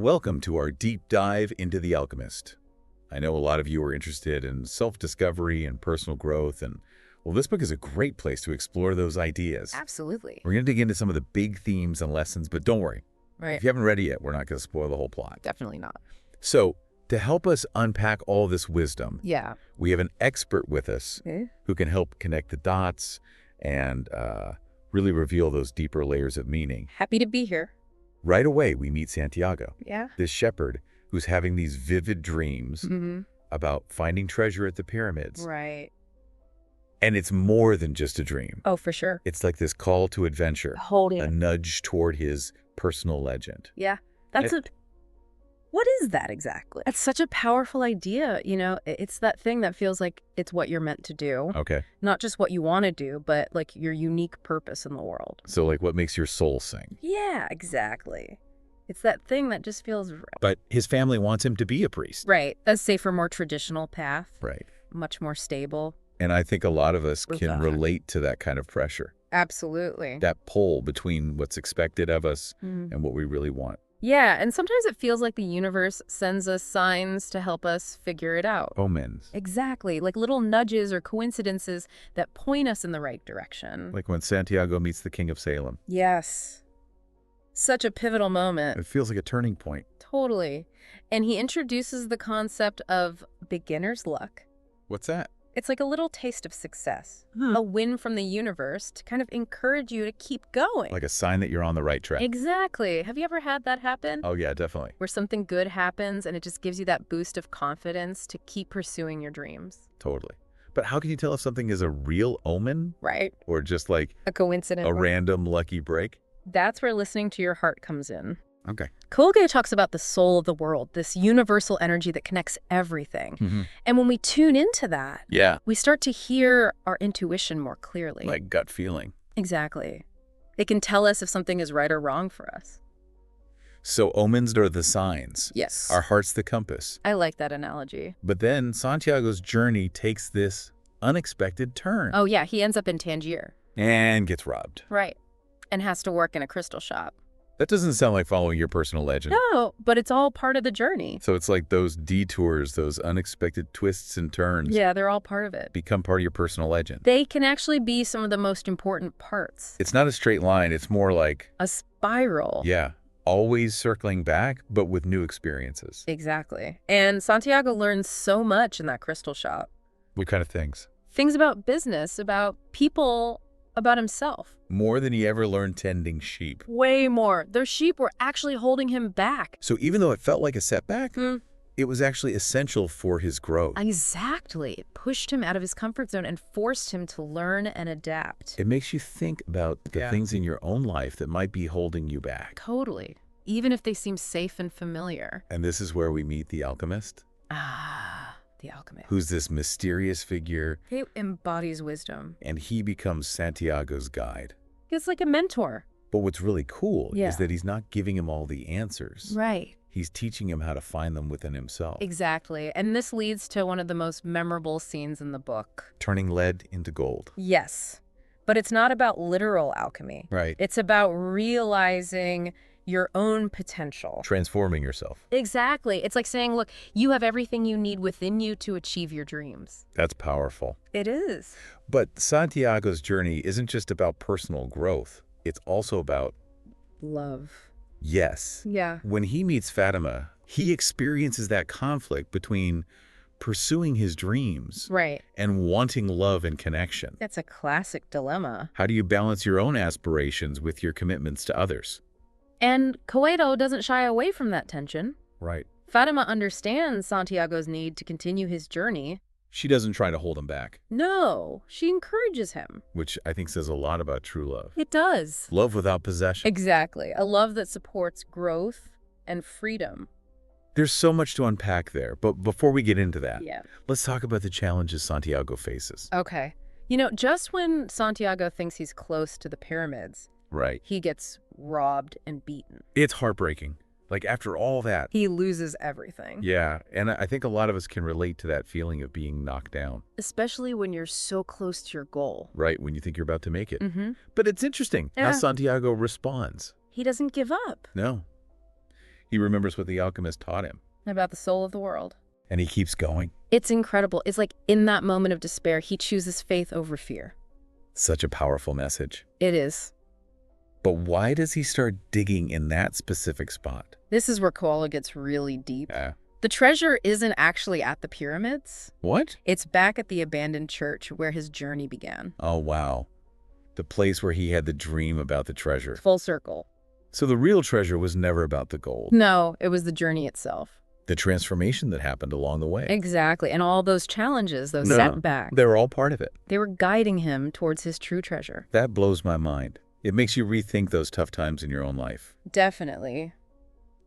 Welcome to our deep dive into The Alchemist. I know a lot of you are interested in self-discovery and personal growth, and well, this book is a great place to explore those ideas. Absolutely. We're going to dig into some of the big themes and lessons, but don't worry. Right. If you haven't read it yet, we're not going to spoil the whole plot. Definitely not. So, to help us unpack all this wisdom, Yeah. we have an expert with us who can help connect the dots and really reveal those deeper layers of meaning. Happy to be here. Right away, we meet Santiago, Yeah. this shepherd who's having these vivid dreams about finding treasure at the pyramids. Right. And it's more than just a dream. Oh, for sure. It's like this call to adventure, Holding a it. nudge toward his personal legend. Yeah. That's What is that exactly? That's such a powerful idea. You know, it's that thing that feels like it's what you're meant to do. Okay. Not just what you want to do, but like your unique purpose in the world. So like what makes your soul sing? Yeah, exactly. It's that thing that just feels right. But his family wants him to be a priest. Right. A safer, more traditional path. Right. Much more stable. And I think a lot of us can that. relate to that kind of pressure. Absolutely. That pull between what's expected of us and what we really want. Yeah, and sometimes it feels like the universe sends us signs to help us figure it out. Omens. Exactly, like little nudges or coincidences that point us in the right direction. Like when Santiago meets the King of Salem. Yes. Such a pivotal moment. It feels like a turning point. Totally. And he introduces the concept of beginner's luck. What's that? It's like a little taste of success, a win from the universe to kind of encourage you to keep going. Like a sign that you're on the right track. Exactly. Have you ever had that happen? Oh, yeah, definitely. Where something good happens and it just gives you that boost of confidence to keep pursuing your dreams. Totally. But how can you tell if something is a real omen? Right. Or just like A coincidence. a random lucky break? That's where listening to your heart comes in. Okay. Coelho talks about the soul of the world, this universal energy that connects everything. And when we tune into that, we start to hear our intuition more clearly. Like gut feeling. Exactly. It can tell us if something is right or wrong for us. So omens are the signs. Yes. Our heart's the compass. I like that analogy. But then Santiago's journey takes this unexpected turn. Oh, yeah. He ends up in Tangier. And gets robbed. Right. And has to work in a crystal shop. That doesn't sound like following your personal legend. No, but it's all part of the journey. So it's like those detours, those unexpected twists and turns. Yeah, they're all part of it. Become part of your personal legend. They can actually be some of the most important parts. It's not a straight line. It's more like a spiral. Yeah. Always circling back, but with new experiences. Exactly. And Santiago learns so much in that crystal shop. What kind of things? Things about business, about people, about himself. More than he ever learned tending sheep. Way more. Those sheep were actually holding him back. So even though it felt like a setback, it was actually essential for his growth. Exactly. It pushed him out of his comfort zone and forced him to learn and adapt. It makes you think about the things in your own life that might be holding you back. Totally. Even if they seem safe and familiar. And this is where we meet the alchemist. The alchemist. Who's this mysterious figure. He embodies wisdom. And he becomes Santiago's guide. It's like a mentor. But what's really cool is that he's not giving him all the answers. Right. He's teaching him how to find them within himself. Exactly. And this leads to one of the most memorable scenes in the book. Turning lead into gold. Yes. But it's not about literal alchemy. Right. It's about realizing your own potential. Transforming yourself. Exactly. It's like saying, look, you have everything you need within you to achieve your dreams. That's powerful. It is. But Santiago's journey isn't just about personal growth. It's also about love. Yes. Yeah. When he meets Fatima, he experiences that conflict between pursuing his dreams and wanting love and connection. That's a classic dilemma. How do you balance your own aspirations with your commitments to others? And Coelho doesn't shy away from that tension. Right. Fatima understands Santiago's need to continue his journey. She doesn't try to hold him back. No, she encourages him. Which I think says a lot about true love. It does. Love without possession. Exactly. A love that supports growth and freedom. There's so much to unpack there, but before we get into that, Yeah. let's talk about the challenges Santiago faces. Okay. You know, just when Santiago thinks he's close to the pyramids, right, he gets robbed and beaten. It's heartbreaking. Like, after all that, he loses everything. Yeah, and I think a lot of us can relate to that feeling of being knocked down. Especially when you're so close to your goal. Right, when you think you're about to make it. But it's interesting how Santiago responds. He doesn't give up. No. He remembers what the alchemist taught him. About the soul of the world. And he keeps going. It's incredible. It's like in that moment of despair, he chooses faith over fear. Such a powerful message. It is. But why does he start digging in that specific spot? This is where Coelho gets really deep. Yeah. The treasure isn't actually at the pyramids. What? It's back at the abandoned church where his journey began. Oh, wow. The place where he had the dream about the treasure. Full circle. So the real treasure was never about the gold. No, it was the journey itself. The transformation that happened along the way. Exactly. And all those challenges, those setbacks. They were all part of it. They were guiding him towards his true treasure. That blows my mind. It makes you rethink those tough times in your own life. Definitely.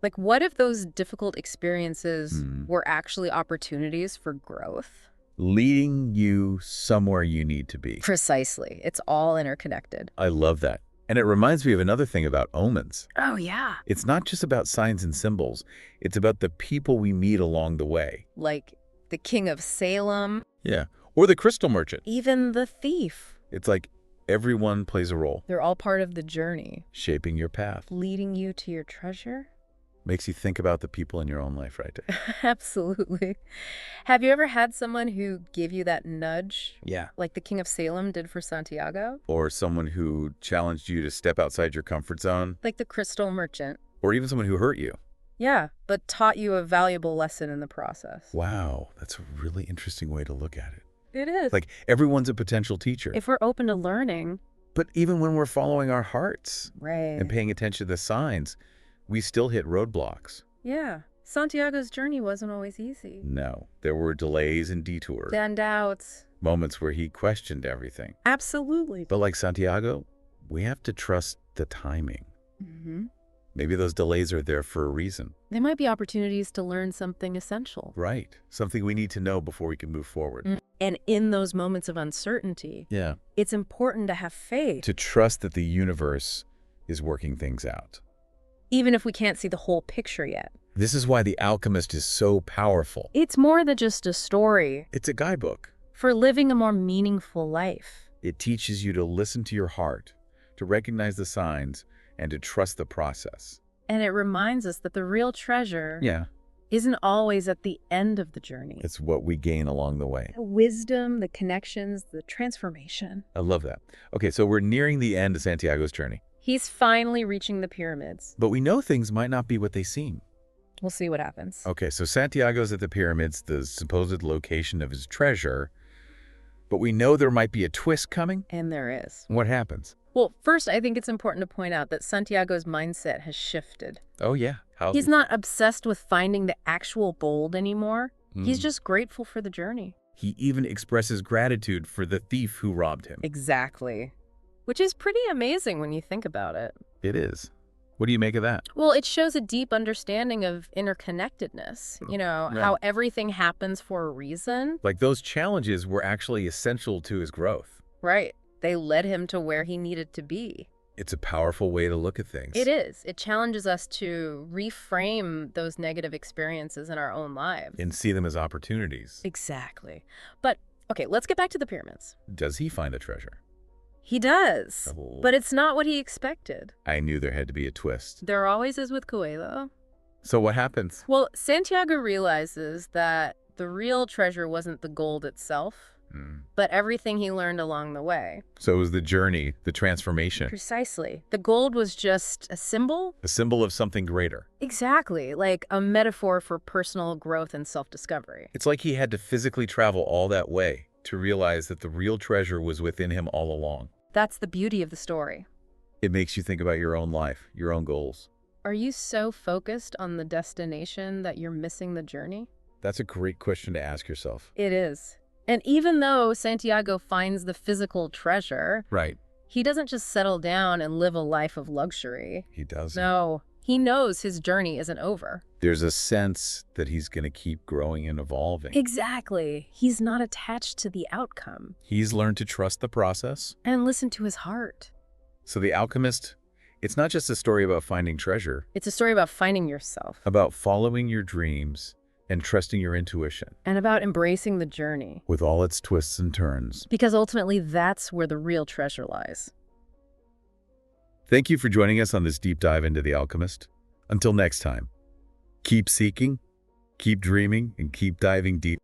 Like, what if those difficult experiences were actually opportunities for growth? Leading you somewhere you need to be. Precisely. It's all interconnected. I love that. And it reminds me of another thing about omens. Oh, yeah. It's not just about signs and symbols. It's about the people we meet along the way. Like the king of Salem. Yeah. Or the crystal merchant. Even the thief. It's like everyone plays a role. They're all part of the journey. Shaping your path. Leading you to your treasure. Makes you think about the people in your own life, right? Absolutely. Have you ever had someone who gave you that nudge? Yeah. Like the king of Salem did for Santiago? Or someone who challenged you to step outside your comfort zone? Like the crystal merchant. Or even someone who hurt you? Yeah, but taught you a valuable lesson in the process. Wow, that's a really interesting way to look at it. It is. Like everyone's a potential teacher. If we're open to learning. But even when we're following our hearts Right. and paying attention to the signs, we still hit roadblocks. Yeah. Santiago's journey wasn't always easy. No, there were delays and detours. And doubts. Moments where he questioned everything. Absolutely. But like Santiago, we have to trust the timing. Maybe those delays are there for a reason. They might be opportunities to learn something essential. Right. Something we need to know before we can move forward. And in those moments of uncertainty, it's important to have faith. To trust that the universe is working things out. Even if we can't see the whole picture yet. This is why The Alchemist is so powerful. It's more than just a story. It's a guidebook. For living a more meaningful life. It teaches you to listen to your heart, to recognize the signs, and to trust the process. And it reminds us that the real treasure isn't always at the end of the journey. It's what we gain along the way. The wisdom, the connections, the transformation. I love that. Okay, so we're nearing the end of Santiago's journey. He's finally reaching the pyramids. But we know things might not be what they seem. We'll see what happens. Okay, so Santiago's at the pyramids, the supposed location of his treasure. But we know there might be a twist coming. And there is. What happens? Well, first, I think it's important to point out that Santiago's mindset has shifted. Oh, yeah. How? He's not obsessed with finding the actual gold anymore. He's just grateful for the journey. He even expresses gratitude for the thief who robbed him. Exactly. Which is pretty amazing when you think about it. It is. What do you make of that? Well, it shows a deep understanding of interconnectedness. You know, how everything happens for a reason. Like those challenges were actually essential to his growth. Right. They led him to where he needed to be. It's a powerful way to look at things. It is. It challenges us to reframe those negative experiences in our own lives. And see them as opportunities. Exactly. But, okay, let's get back to the pyramids. Does he find a treasure? He does. Oh. But it's not what he expected. I knew there had to be a twist. There always is with Coelho. So what happens? Well, Santiago realizes that the real treasure wasn't the gold itself, but everything he learned along the way. So it was the journey, the transformation. Precisely. The gold was just a symbol. A symbol of something greater. Exactly. Like a metaphor for personal growth and self-discovery. It's like he had to physically travel all that way to realize that the real treasure was within him all along. That's the beauty of the story. It makes you think about your own life, your own goals. Are you so focused on the destination that you're missing the journey? That's a great question to ask yourself. It is. And even though Santiago finds the physical treasure, he doesn't just settle down and live a life of luxury. He doesn't. No, he knows his journey isn't over. There's a sense that he's going to keep growing and evolving. Exactly. He's not attached to the outcome. He's learned to trust the process. And listen to his heart. So The Alchemist, it's not just a story about finding treasure. It's a story about finding yourself. About following your dreams and trusting your intuition. And about embracing the journey. With all its twists and turns. Because ultimately, that's where the real treasure lies. Thank you for joining us on this deep dive into The Alchemist. Until next time, Keep seeking, keep dreaming, and keep diving deep.